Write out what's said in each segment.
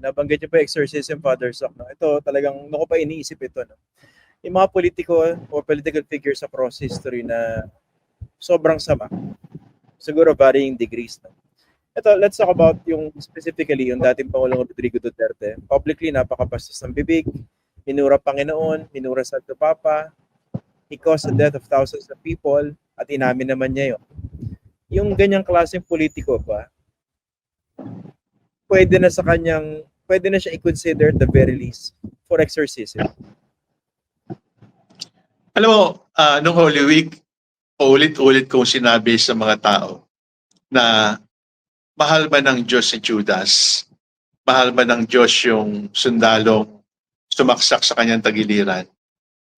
nabanggit niyo po exorcism, Father Sok. No? Ito talagang, naku pa iniisip ito. No? Yung mga politiko o political figures across history na sobrang sama. Siguro varying degrees. No? Ito, let's talk about yung specifically yung dating Pangulong Rodrigo Duterte. Publicly, napakabastos ng bibig, minura Panginoon, minura Santo Papa, he caused the death of thousands of people, at inamin naman niya yun. Yung ganyang klaseng politiko ba, pwede na siya i-consider the very least for exorcism. Alam mo, nung Holy Week, ulit-ulit kong sinabi sa mga tao na mahal ba ng Diyos si Judas? Mahal ba ng Diyos yung sundalong sumaksak sa kanyang tagiliran?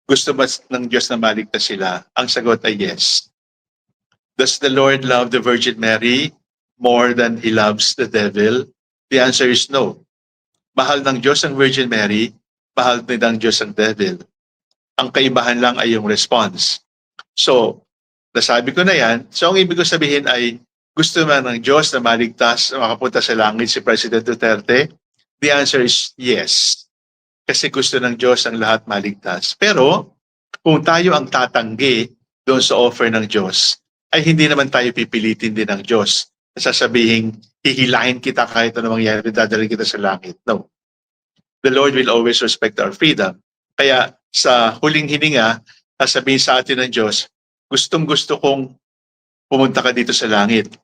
Gusto ba ng Diyos na maligtas sila? Ang sagot ay yes. Does the Lord love the Virgin Mary more than He loves the devil? The answer is no. Mahal ng Diyos ang Virgin Mary, mahal din ng Diyos ang devil. Ang kaibahan lang ay yung response. So, nasabi ko na yan. So, ang ibig ko sabihin ay gusto man ng Diyos na maligtas, makapunta sa langit si President Duterte? The answer is yes. Kasi gusto ng Diyos ang lahat maligtas. Pero, kung tayo ang tatanggi doon sa offer ng Diyos, ay hindi naman tayo pipilitin din ng Diyos. Sasabihin, hihilahin kita kahit ano mangyari, dadalhin kita sa langit. No. The Lord will always respect our freedom. Kaya sa huling hininga, sasabihin sa atin ng Diyos, gustong-gusto kong pumunta ka dito sa langit.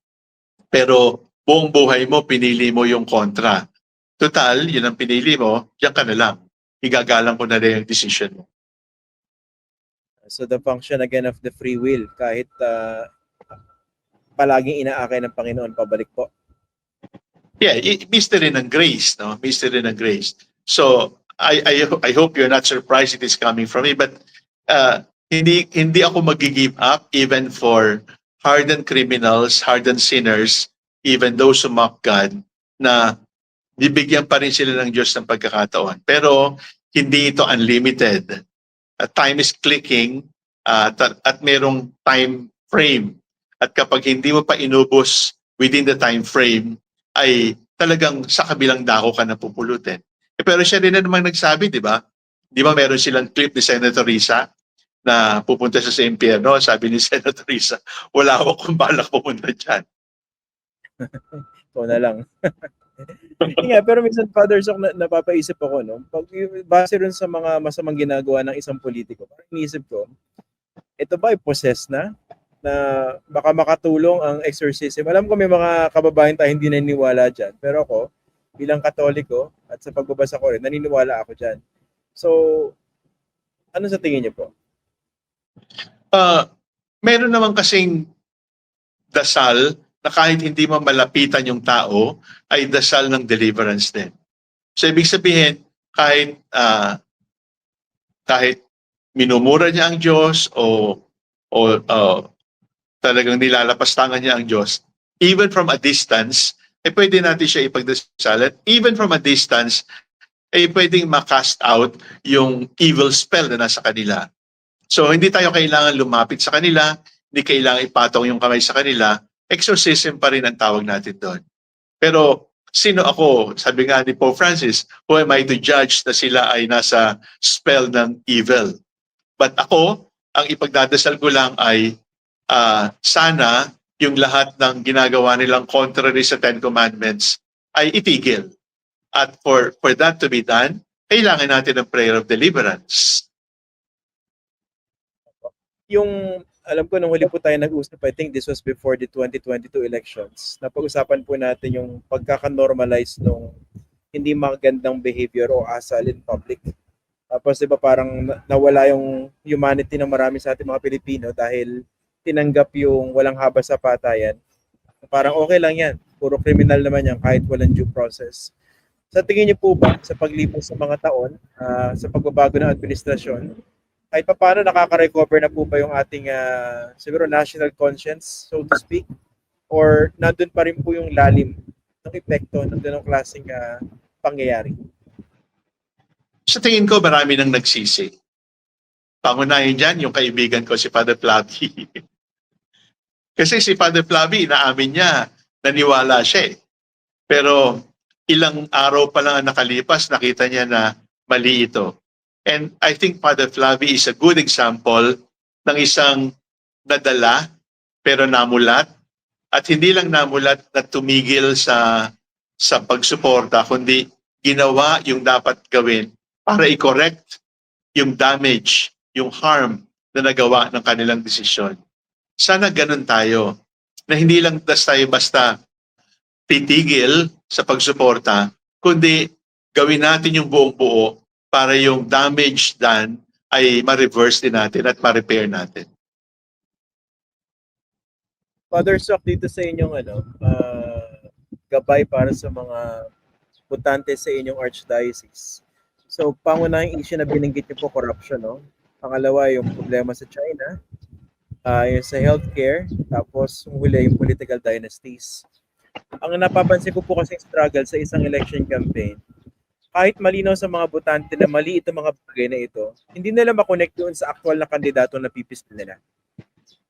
Pero buong buhay mo, pinili mo yung kontra. Total, yun ang pinili mo, diyan ka na lang. Igagalang ko na rin yung decision mo. So the function again of the free will, kahit palaging inaakay ng Panginoon pabalik po. Yeah, mystery ng grace, no? Mystery ng grace. So I hope you're not surprised it is coming from me, but hindi ako mag-give up even for hardened criminals, hardened sinners, even those who mock God, na bibigyan pa rin sila ng Diyos ng pagkakataon. Pero hindi ito unlimited. Time is clicking at merong time frame. At kapag hindi mo pa inubos within the time frame, ay talagang sa kabilang dako ka na pupulutin. Pero siya rin na namang nagsabi, di ba? Di ba meron silang clip ni Senator Risa na pupunta siya sa impyerno? Sabi ni Senator Risa, wala akong balak pupunta dyan. Ito na lang. Yeah, pero minsan, Father Sok, napapaisip ako, no? Pag base rin sa mga masamang ginagawa ng isang politiko, parang iniisip ko, ito ba ay possessed na baka makatulong ang exorcism? Alam ko may mga kababayan tayo hindi naniniwala dyan, pero ako, bilang Katoliko, at sa pagbabasa ko rin, naniniwala ako dyan. So, ano sa tingin niyo po? Meron naman kasing dasal na kahit hindi mo malapitan yung tao, ay dasal ng deliverance din. So, ibig sabihin, kahit minumura niya ang Diyos o talagang nilalapastangan niya ang Diyos, even from a distance, pwede natin siya ipagdasal. At even from a distance, pwedeng makast out yung evil spell na nasa kanila. So, hindi tayo kailangan lumapit sa kanila, hindi kailangan ipatong yung kamay sa kanila, exorcism pa rin ang tawag natin doon. Pero, sino ako? Sabi nga ni Pope Francis, who am I to judge na sila ay nasa spell ng evil? But ako, ang ipagdadasal ko lang ay sana yung lahat ng ginagawa nilang contrary sa Ten Commandments ay itigil. At for that to be done, kailangan natin ng prayer of deliverance. Yung, alam ko nung huli po tayo nag-usap, I think this was before the 2022 elections, napag-usapan po natin yung pagkaka-normalize nung hindi magandang behavior o asal in public. Tapos diba parang nawala yung humanity ng marami sa ating mga Pilipino dahil tinanggap yung walang habas sa patayan. Parang okay lang yan. Puro criminal naman yan kahit walang due process. Sa tingin niyo po ba sa paglipas sa mga taon, sa pagbabago ng administrasyon, kahit pa paano nakaka-recover na po ba yung ating siguro national conscience, so to speak? Or nandun pa rin po yung lalim ng epekto ng ganong klaseng pangyayari? Sa tingin ko, marami nang nagsisi. Pangunahin dyan, yung kaibigan ko si Father Flavie. Kasi si Father Flavie, inaamin niya, naniwala siya eh. Pero ilang araw pa lang ang nakalipas, nakita niya na mali ito. And I think Father Flavi is a good example ng isang nadala pero namulat, at hindi lang namulat na tumigil sa pagsuporta, kundi ginawa yung dapat gawin para i-correct yung damage, yung harm na nagawa ng kanilang desisyon. Sana ganun tayo, na hindi lang tayo basta titigil sa pagsuporta, kundi gawin natin yung buong buo para yung damage done ay ma-reverse din natin at ma-repair natin. Father Sok, dito sa inyong gabay para sa mga botante sa inyong archdiocese. So, pangunahing issue na binanggit niyo po, corruption, no? Pangalawa, yung problema sa China, yung sa healthcare, tapos huli yung political dynasties. Ang napapansin ko po kasi struggle sa isang election campaign, kahit malinaw sa mga botante na mali itong mga bagay na ito, hindi nila makonect doon sa actual na kandidato na pipista nila.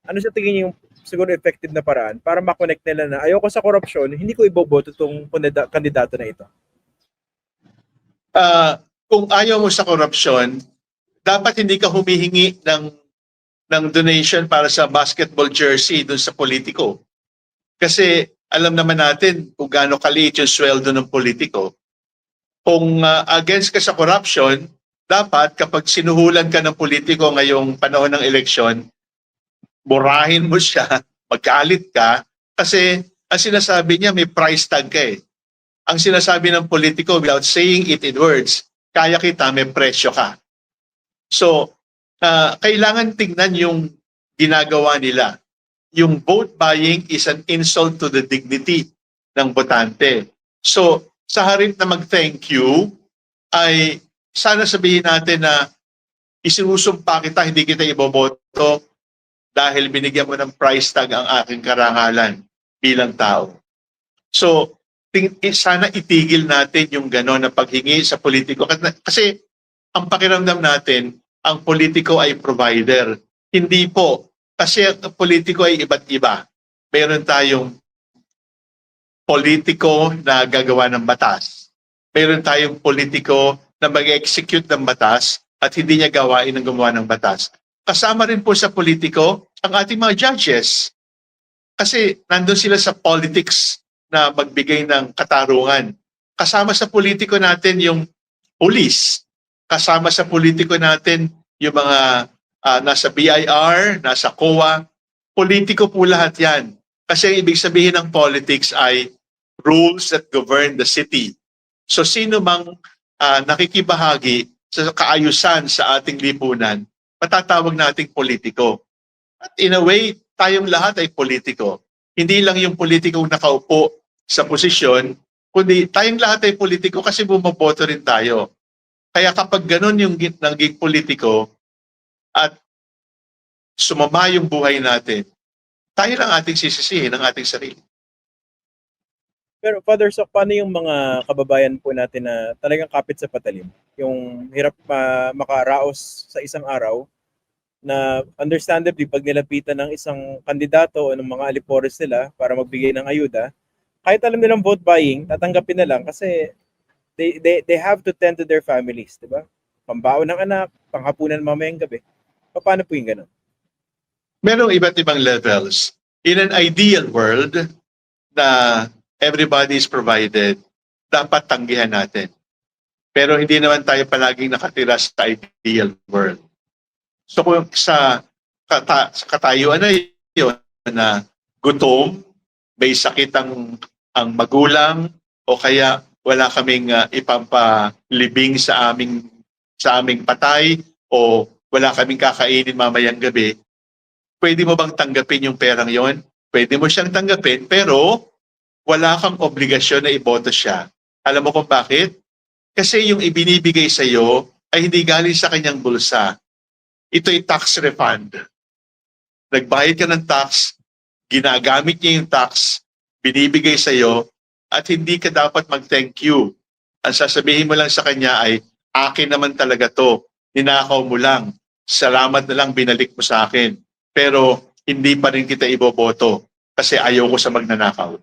Ano sa tingin niyo yung siguro effective na paraan para makonect nila na ayoko sa korupsyon, hindi ko iboboto itong kandidato na ito? Kung ayaw mo sa korupsyon, dapat hindi ka humihingi ng donation para sa basketball jersey dun sa politiko. Kasi alam naman natin kung gaano kaliit yung sweldo ng politiko. Kung against ka sa corruption, dapat kapag sinuhulan ka ng politiko ngayong panahon ng eleksyon, burahin mo siya, magkalit ka, kasi ang sinasabi niya may price tag ka eh. Ang sinasabi ng politiko without saying it in words, kaya kita, may presyo ka. So, kailangan tingnan yung ginagawa nila. Yung vote buying is an insult to the dignity ng botante. So, sa harap na mag-thank you, ay sana sabihin natin na isinusumpa kita, hindi kita iboboto dahil binigyan mo ng price tag ang aking karangalan bilang tao. So, sana itigil natin yung gano'n na paghingi sa politiko. Kasi ang pakiramdam natin, ang politiko ay provider. Hindi po. Kasi ang politiko ay iba't iba. Meron tayong politiko na gagawa ng batas. Meron tayong politiko na mag-execute ng batas at hindi niya gawain ng gumawa ng batas. Kasama rin po sa politiko ang ating mga judges. Kasi nandun sila sa politics na magbigay ng katarungan. Kasama sa politiko natin yung police. Kasama sa politiko natin yung mga nasa BIR, nasa COA. Politiko po lahat yan. Kasi ang ibig sabihin ng politics ay rules that govern the city. So sino mang nakikibahagi sa kaayusan sa ating lipunan, matatawag nating politiko. At in a way, tayong lahat ay politiko. Hindi lang yung politikong nakaupo sa posisyon, kundi tayong lahat ay politiko kasi bumoboto rin tayo. Kaya kapag ganun yung naging politiko at sumama yung buhay natin, tayo lang ating sisisihin ng ating sarili. Pero Father Sok, paano yung mga kababayan po natin na talagang kapit sa patalim? Yung hirap makaraos sa isang araw na understandably pag nilapitan ng isang kandidato o ng mga alipores nila para magbigay ng ayuda, kahit alam nilang vote buying, tatanggapin na lang kasi they have to tend to their families, di ba? Pambaon ng anak, panghapunan mamayang gabi. Paano po yung ganun? Merong iba't ibang levels. In an ideal world na everybody is provided, dapat tanggihan natin. Pero hindi naman tayo palaging nakatira sa ideal world. So kung sa katayuan na yun na gutom, may sakit ang magulang, o kaya wala kaming ipampalibing sa aming patay, o wala kaming kakainin mamayang gabi, pwede mo bang tanggapin yung perang yon? Pwede mo siyang tanggapin, pero wala kang obligasyon na iboto siya. Alam mo kung bakit? Kasi yung ibinibigay sa iyo ay hindi galing sa kanyang bulsa. Ito'y tax refund. Nagbayad ka ng tax, ginagamit niya yung tax, binibigay sa iyo, at hindi ka dapat mag-thank you. Ang sasabihin mo lang sa kanya ay, akin naman talaga to, ninakaw mo lang, salamat na lang binalik mo sa akin. Pero hindi pa rin kita iboboto kasi ayaw ko sa magnanakaw.